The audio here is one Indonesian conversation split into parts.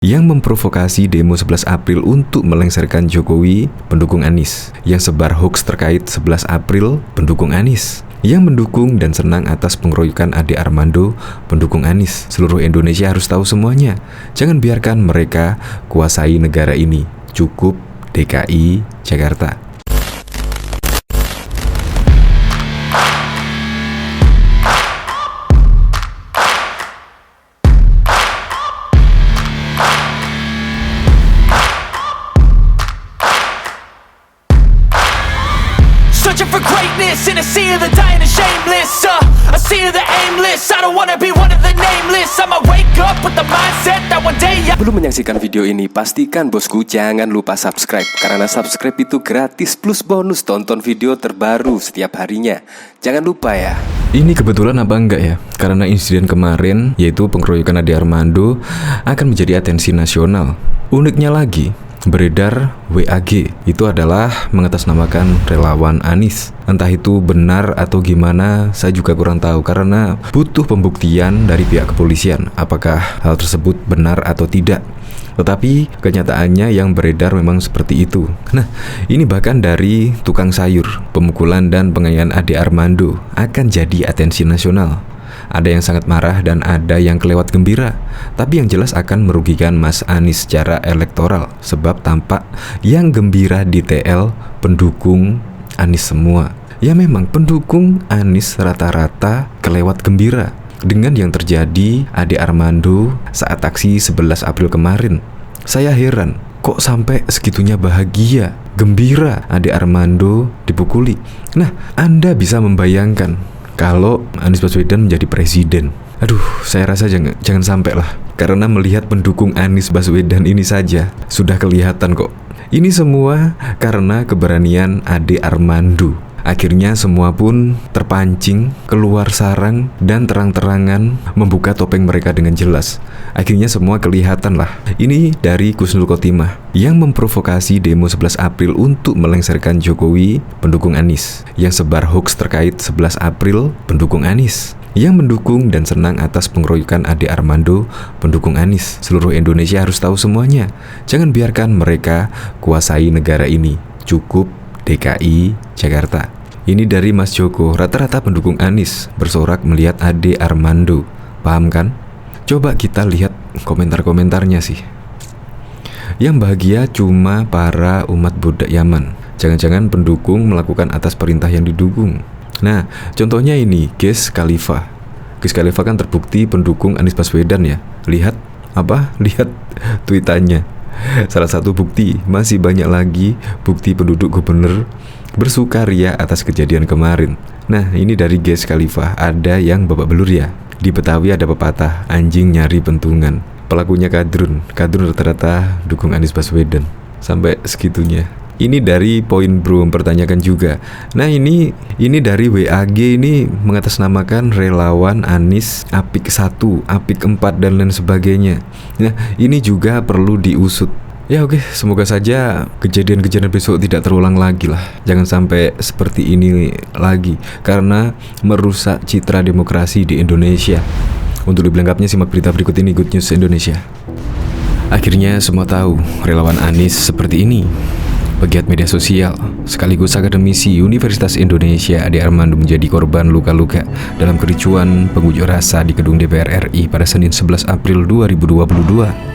yang memprovokasi demo 11 April untuk melengsarkan Jokowi, pendukung Anies, yang sebar hoax terkait 11 April, pendukung Anies, yang mendukung dan senang atas pengeroyokan Ade Armando, pendukung Anies. Seluruh Indonesia harus tahu semuanya. Jangan biarkan mereka kuasai negara ini. Cukup DKI Jakarta. Searching for greatness in a sea of the dying and shameless, a sea of the aimless. I don't wanna be one of the nameless. I'ma wake up with the mindset that one day Belum menyaksikan video ini, pastikan bosku jangan lupa subscribe, karena subscribe itu gratis plus bonus tonton video terbaru setiap harinya. Jangan lupa ya. Ini kebetulan apa enggak ya? Karena insiden kemarin, yaitu pengeroyokan Ade Armando, akan menjadi atensi nasional. Uniknya lagi, beredar WAG itu adalah mengatasnamakan relawan Anies. Entah itu benar atau gimana, saya juga kurang tahu karena butuh pembuktian dari pihak kepolisian apakah hal tersebut benar atau tidak. Tetapi kenyataannya yang beredar memang seperti itu. Nah, ini bahkan dari tukang sayur, pemukulan dan penganiayaan Ade Armando akan jadi atensi nasional. Ada yang sangat marah dan ada yang kelewat gembira. Tapi yang jelas akan merugikan Mas Anies secara elektoral, sebab tampak yang gembira di TL pendukung Anies semua. Ya memang pendukung Anies rata-rata kelewat gembira dengan yang terjadi Ade Armando saat aksi 11 April kemarin. Saya heran, kok sampai segitunya bahagia, gembira Ade Armando dipukuli. Nah, Anda bisa membayangkan kalau Anies Baswedan menjadi presiden. Aduh, saya rasa jangan sampai lah. Karena melihat pendukung Anies Baswedan ini saja sudah kelihatan kok. Ini semua karena keberanian Ade Armando. Akhirnya semua pun terpancing, keluar sarang, dan terang-terangan membuka topeng mereka dengan jelas. Akhirnya semua kelihatan lah. Ini dari Kusnul Khotimah yang memprovokasi demo 11 April untuk melengsarkan Jokowi, pendukung Anies, yang sebar hoax terkait 11 April, pendukung Anies, yang mendukung dan senang atas pengeroyokan Ade Armando, pendukung Anies. Seluruh Indonesia harus tahu semuanya. Jangan biarkan mereka kuasai negara ini. Cukup DKI Jakarta. Ini dari Mas Joko, rata-rata pendukung Anies bersorak melihat Ade Armando. Paham kan? Coba kita lihat komentar-komentarnya sih. Yang bahagia cuma para umat budak Yaman. Jangan-jangan pendukung melakukan atas perintah yang didukung. Nah, contohnya ini Ges Khalifa. Ges Khalifa kan terbukti pendukung Anies Baswedan ya. Lihat tweetannya. Salah satu bukti, masih banyak lagi bukti penduduk gubernur bersukaria atas kejadian kemarin. Nah, ini dari Ges Khalifa, ada yang babak belur ya. Di Betawi ada pepatah, anjing nyari pentungan. Pelakunya kadrun rata-rata dukung Anies Baswedan. Sampai segitunya. Ini dari Poin Bro mempertanyakan juga. Nah, ini dari WAG ini mengatasnamakan relawan Anies Apik 1, Apik 4 dan lain sebagainya. Nah, ini juga perlu diusut. Ya oke, semoga saja kejadian-kejadian besok tidak terulang lagi lah. Jangan sampai seperti ini lagi, karena merusak citra demokrasi di Indonesia. Untuk lebih lengkapnya simak berita berikut ini, Good News Indonesia. Akhirnya semua tahu relawan Anies seperti ini. Pegiat media sosial sekaligus akademisi Universitas Indonesia Ade Armando menjadi korban luka-luka dalam kericuan pengunjuk rasa di gedung DPR RI pada Senin 11 April 2022.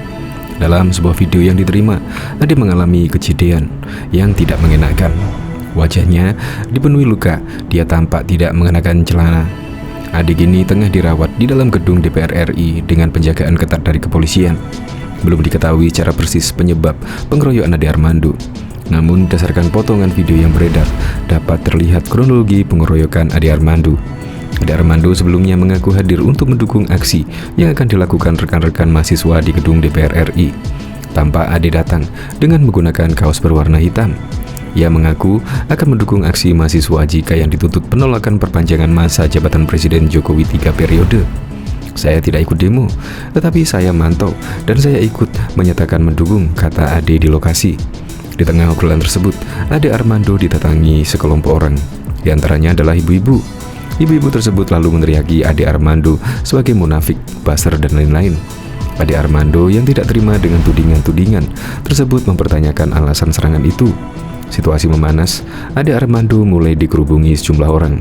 Dalam sebuah video yang diterima, Ade mengalami kejadian yang tidak mengenakan. Wajahnya dipenuhi luka, dia tampak tidak mengenakan celana. Ade kini tengah dirawat di dalam gedung DPR RI dengan penjagaan ketat dari kepolisian. Belum diketahui secara persis penyebab pengeroyokan Ade Armando. Namun berdasarkan potongan video yang beredar, dapat terlihat kronologi pengeroyokan Ade Armando. Ade Armando sebelumnya mengaku hadir untuk mendukung aksi yang akan dilakukan rekan-rekan mahasiswa di gedung DPR RI. Tampak Ade datang dengan menggunakan kaos berwarna hitam. Ia mengaku akan mendukung aksi mahasiswa jika yang dituntut penolakan perpanjangan masa jabatan Presiden Jokowi 3 periode. Saya tidak ikut demo, tetapi saya mantau dan saya ikut menyatakan mendukung, kata Ade di lokasi. Di tengah obrolan tersebut, Ade Armando didatangi sekelompok orang. Di antaranya adalah ibu-ibu. Ibu-ibu tersebut lalu meneriaki Ade Armando sebagai munafik, buzzer, dan lain-lain. Ade Armando yang tidak terima dengan tudingan-tudingan tersebut mempertanyakan alasan serangan itu. Situasi memanas, Ade Armando mulai dikerubungi sejumlah orang.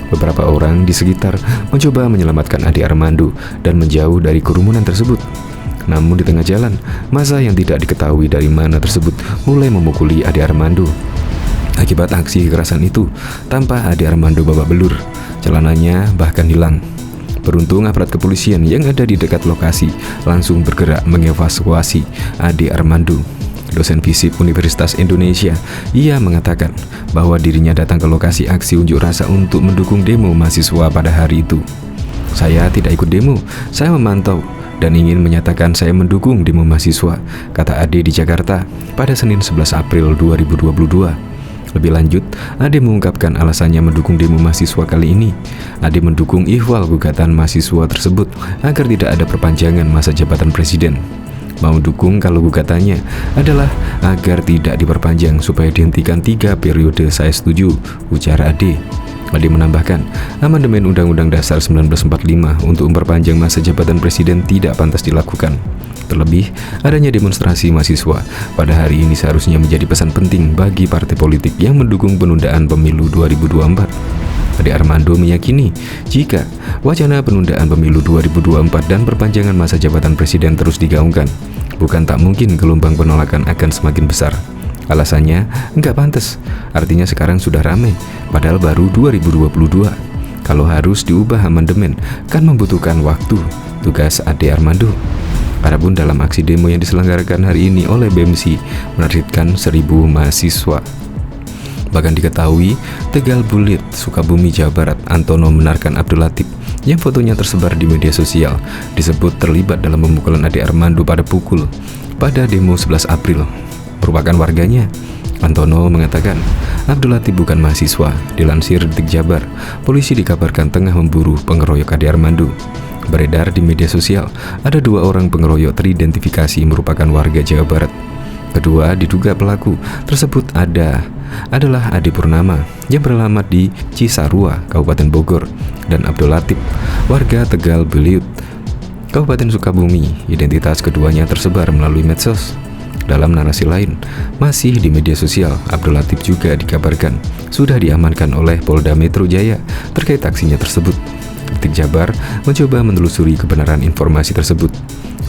Beberapa orang di sekitar mencoba menyelamatkan Ade Armando dan menjauh dari kerumunan tersebut. Namun di tengah jalan, massa yang tidak diketahui dari mana tersebut mulai memukuli Ade Armando. Akibat aksi kekerasan itu, tampak Ade Armando babak belur, celananya bahkan hilang. Beruntung aparat kepolisian yang ada di dekat lokasi langsung bergerak mengevakuasi Ade Armando. Dosen FISIP Universitas Indonesia, ia mengatakan bahwa dirinya datang ke lokasi aksi unjuk rasa untuk mendukung demo mahasiswa pada hari itu. Saya tidak ikut demo, saya memantau dan ingin menyatakan saya mendukung demo mahasiswa, kata Ade di Jakarta pada Senin 11 April 2022. Lebih lanjut, Ade mengungkapkan alasannya mendukung demo mahasiswa kali ini. Ade mendukung ihwal gugatan mahasiswa tersebut agar tidak ada perpanjangan masa jabatan presiden. Mau dukung kalau gugatannya adalah agar tidak diperpanjang supaya dihentikan 3 periode, saya setuju, ujar Ade. Ade menambahkan, amandemen Undang-Undang Dasar 1945 untuk memperpanjang masa jabatan presiden tidak pantas dilakukan. Terlebih, adanya demonstrasi mahasiswa pada hari ini seharusnya menjadi pesan penting bagi partai politik yang mendukung penundaan pemilu 2024. Ade Armando meyakini jika wacana penundaan pemilu 2024 dan perpanjangan masa jabatan presiden terus digaungkan, bukan tak mungkin gelombang penolakan akan semakin besar. Alasannya, nggak pantas, artinya sekarang sudah ramai, padahal baru 2022. Kalau harus diubah amandemen, kan membutuhkan waktu, tugas Ade Armando. Adapun dalam aksi demo yang diselenggarakan hari ini oleh BEMSI menargetkan 1.000 mahasiswa. Bahkan diketahui, Tegal Bulit, Sukabumi, Jawa Barat, Antono Menarkan Abdul Latif yang fotonya tersebar di media sosial disebut terlibat dalam pemukulan Ade Armando pada demo 11 April. Merupakan warganya. Antono mengatakan, Abdul Latif bukan mahasiswa. Dilansir Detik Jabar, polisi dikabarkan tengah memburu pengeroyok Ade Armando. Beredar di media sosial, ada 2 orang pengeroyok teridentifikasi merupakan warga Jawa Barat. Kedua diduga pelaku tersebut adalah Ade Purnama yang beralamat di Cisarua, Kabupaten Bogor, dan Abdul Latif, warga Tegal Beliut, Kabupaten Sukabumi. Identitas keduanya tersebar melalui medsos. Dalam narasi lain, masih di media sosial, Abdul Latif juga dikabarkan sudah diamankan oleh Polda Metro Jaya terkait aksinya tersebut. Detik Jabar mencoba menelusuri kebenaran informasi tersebut.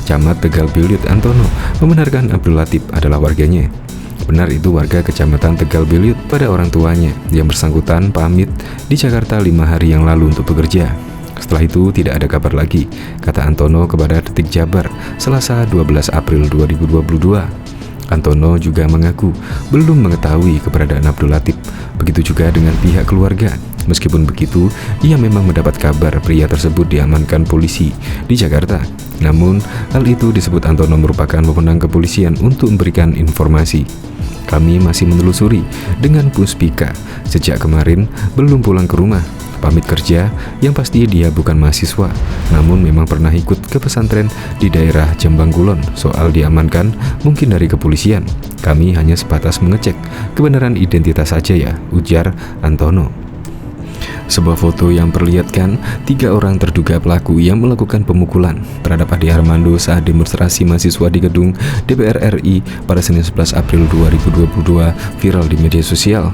Camat Tegal Beliut Antono membenarkan Abdul Latif adalah warganya. Benar, itu warga Kecamatan Tegal Beliut pada orang tuanya yang bersangkutan pamit di Jakarta 5 hari yang lalu untuk bekerja. Setelah itu tidak ada kabar lagi, kata Antono kepada Detik Jabar Selasa 12 April 2022. Antono juga mengaku belum mengetahui keberadaan Abdul Latif. Begitu juga dengan pihak keluarga. Meskipun begitu, ia memang mendapat kabar pria tersebut diamankan polisi di Jakarta. Namun, hal itu disebut Antono merupakan wewenang kepolisian untuk memberikan informasi. Kami masih menelusuri dengan Puspika. Sejak kemarin belum pulang ke rumah. Pamit kerja, yang pasti dia bukan mahasiswa, namun memang pernah ikut ke pesantren di daerah Jembang Kulon. Soal diamankan mungkin dari kepolisian. Kami hanya sebatas mengecek kebenaran identitas saja ya, ujar Antono. Sebuah foto yang perlihatkan 3 orang terduga pelaku yang melakukan pemukulan terhadap Ade Armando saat demonstrasi mahasiswa di gedung DPR RI pada Senin 11 April 2022 viral di media sosial.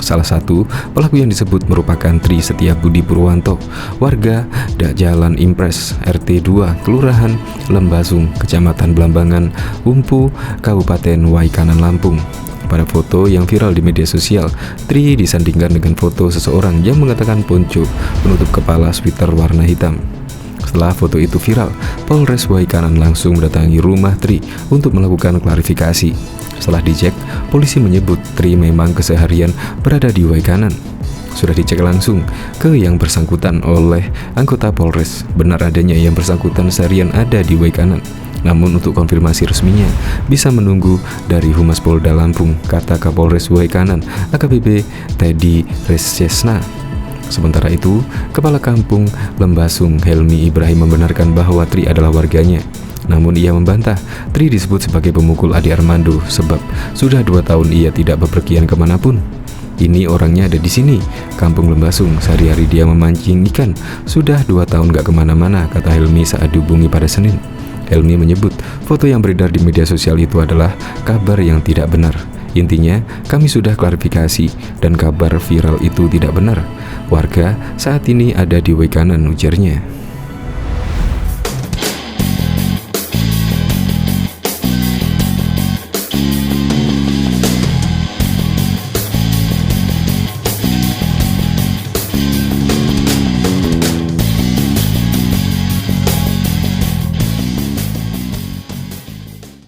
Salah satu pelaku yang disebut merupakan Tri Setiabudi Purwanto, warga Jalan Impres, RT 2, Kelurahan Lembasung, Kecamatan Blambangan, Umpu, Kabupaten Waikanan, Lampung. Pada foto yang viral di media sosial, Tri disandingkan dengan foto seseorang yang mengatakan ponco penutup kepala sweater warna hitam. Setelah foto itu viral, Polres Waikanan langsung mendatangi rumah Tri untuk melakukan klarifikasi. Setelah dicek, polisi menyebut Tri memang keseharian berada di Waikanan. Sudah dicek langsung ke yang bersangkutan oleh anggota Polres. Benar adanya yang bersangkutan seharian ada di Waikanan. Namun untuk konfirmasi resminya bisa menunggu dari Humas Polda Lampung, kata Kapolres Waikanan AKBP Teddy Resesna. Sementara itu, Kepala Kampung Lembasung Helmi Ibrahim membenarkan bahwa Tri adalah warganya. Namun ia membantah Tri disebut sebagai pemukul Ade Armando sebab sudah 2 tahun ia tidak bepergian kemanapun. Ini orangnya ada di sini, Kampung Lembasung, sehari-hari dia memancing ikan. Sudah 2 tahun gak kemana-mana, kata Helmi saat dihubungi pada Senin. Helmi menyebut foto yang beredar di media sosial itu adalah kabar yang tidak benar. Intinya, kami sudah klarifikasi dan kabar viral itu tidak benar. Warga saat ini ada di Wekanan, ujarnya.